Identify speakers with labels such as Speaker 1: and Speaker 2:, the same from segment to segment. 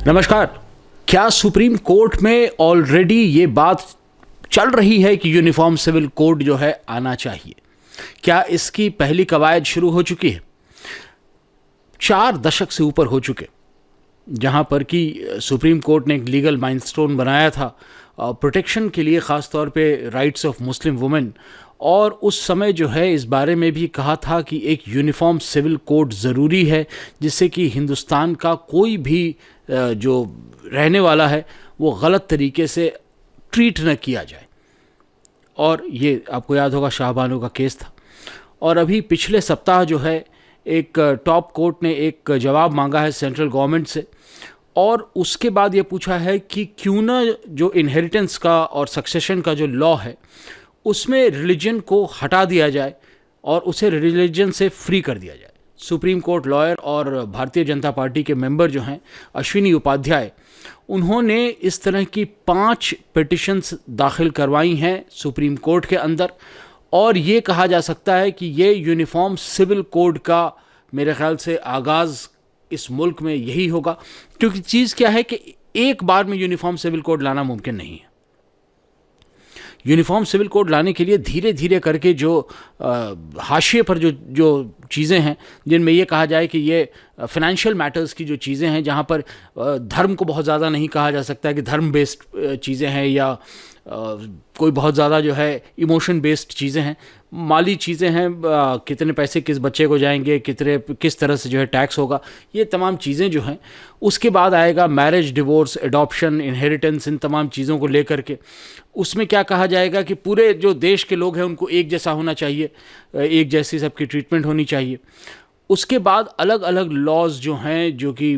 Speaker 1: नमस्कार। क्या supreme court में ऑलरेडी ये बात चल रही है कि यूनिफॉर्म सिविल कोड जो है आना चाहिए? क्या इसकी पहली कवायद शुरू हो चुकी है? 4 दशक से ऊपर हो चुके जहां पर कि सुप्रीम कोर्ट ने एक लीगल माइलस्टोन बनाया था प्रोटेक्शन के लिए, ख़ास तौर पे राइट्स ऑफ मुस्लिम वुमेन। और उस समय जो है इस बारे में भी कहा था कि एक यूनिफॉर्म सिविल कोड ज़रूरी है, जिससे कि हिंदुस्तान का कोई भी जो रहने वाला है वो गलत तरीके से ट्रीट न किया जाए। और ये आपको याद होगा शाहबानो का केस था। और अभी पिछले सप्ताह जो है एक टॉप कोर्ट ने एक जवाब मांगा है सेंट्रल गवर्नमेंट से, और उसके बाद ये पूछा है कि क्यों ना जो इनहेरिटेंस का और सक्सेशन का जो लॉ है उसमें रिलीजन को हटा दिया जाए और उसे रिलीजन से फ्री कर दिया जाए। सुप्रीम कोर्ट लॉयर और भारतीय जनता पार्टी के मेंबर जो हैं अश्विनी उपाध्याय, उन्होंने इस तरह की 5 पिटिशन्स दाखिल करवाई हैं सुप्रीम कोर्ट के अंदर। और ये कहा जा सकता है कि ये यूनिफॉर्म सिविल कोड का मेरे ख्याल से आगाज़ इस मुल्क में यही होगा, क्योंकि चीज़ क्या है कि एक बार में यूनिफॉर्म सिविल कोड लाना मुमकिन नहीं है। यूनिफॉर्म सिविल कोड लाने के लिए धीरे धीरे करके जो हाशिए पर जो चीज़ें हैं, जिनमें ये कहा जाए कि ये फाइनेंशियल मैटर्स की जो चीज़ें हैं, जहाँ पर धर्म को बहुत ज़्यादा नहीं कहा जा सकता है कि धर्म बेस्ड चीज़ें हैं, या कोई बहुत ज़्यादा जो है इमोशन बेस्ड चीज़ें हैं, माली चीज़ें हैं, कितने पैसे किस बच्चे को जाएंगे, किस तरह से जो है टैक्स होगा, ये तमाम चीज़ें जो हैं। उसके बाद आएगा मैरिज, डिवोर्स, एडॉप्शन, इनहेरिटेंस, इन तमाम चीज़ों को लेकर के उसमें क्या कहा जाएगा कि पूरे जो देश के लोग हैं उनको एक जैसा होना चाहिए, एक जैसी सबकी ट्रीटमेंट होनी चाहिए। उसके बाद अलग अलग लॉज जो हैं, जो कि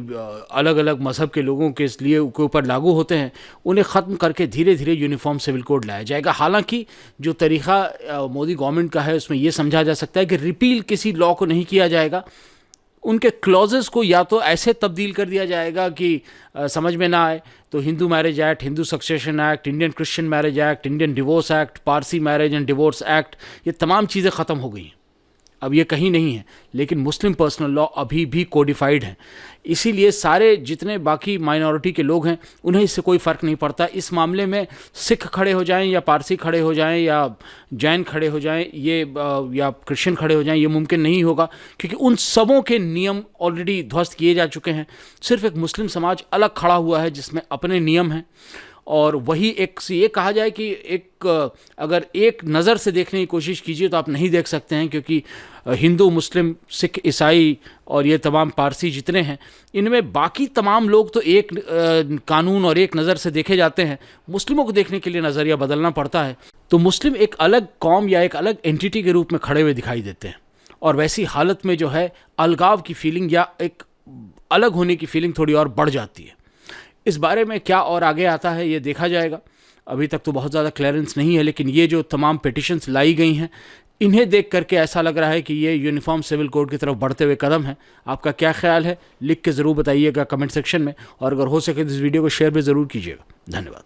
Speaker 1: अलग अलग मज़हब के लोगों के लिए के ऊपर लागू होते हैं, उन्हें ख़त्म करके धीरे धीरे यूनिफॉर्म सिविल कोड लाया जाएगा। हालांकि जो तरीक़ा मोदी गवर्नमेंट का है उसमें यह समझा जा सकता है कि रिपील किसी लॉ को नहीं किया जाएगा, उनके क्लॉजेस को या तो ऐसे तब्दील कर दिया जाएगा कि समझ में ना आए। तो Hindu marriage act, Hindu succession act, Indian Christian marriage act, Indian divorce act, Parsi marriage and divorce act, ये तमाम चीज़ें ख़त्म हो गई हैं, अब ये कहीं नहीं है। लेकिन मुस्लिम पर्सनल लॉ अभी भी कोडिफाइड है, इसीलिए सारे जितने बाकी माइनॉरिटी के लोग हैं उन्हें इससे कोई फ़र्क नहीं पड़ता। इस मामले में सिख खड़े हो जाएं या पारसी खड़े हो जाएं या जैन खड़े हो जाएं, ये या क्रिश्चियन खड़े हो जाएं, ये मुमकिन नहीं होगा, क्योंकि उन सबों के नियम ऑलरेडी ध्वस्त किए जा चुके हैं। सिर्फ एक मुस्लिम समाज अलग खड़ा हुआ है जिसमें अपने नियम हैं। और वही एक ये कहा जाए कि अगर एक नज़र से देखने की कोशिश कीजिए तो आप नहीं देख सकते हैं, क्योंकि हिंदू, मुस्लिम, सिख, ईसाई और ये तमाम पारसी जितने हैं, इनमें बाकी तमाम लोग तो एक कानून और एक नज़र से देखे जाते हैं। मुस्लिमों को देखने के लिए नज़रिया बदलना पड़ता है, तो मुस्लिम एक अलग कौम या एक अलग एंटिटी के रूप में खड़े हुए दिखाई देते हैं। और वैसी हालत में जो है अलगाव की फीलिंग या एक अलग होने की फीलिंग थोड़ी और बढ़ जाती है। इस बारे में क्या और आगे आता है ये देखा जाएगा। अभी तक तो बहुत ज़्यादा क्लियरेंस नहीं है, लेकिन ये जो तमाम पिटिशन्स लाई गई हैं, इन्हें देख करके ऐसा लग रहा है कि ये यूनिफॉर्म सिविल कोड की तरफ बढ़ते हुए कदम है। आपका क्या ख्याल है, लिख के ज़रूर बताइएगा कमेंट सेक्शन में, और अगर हो सके तो इस वीडियो को शेयर भी ज़रूर कीजिएगा। धन्यवाद।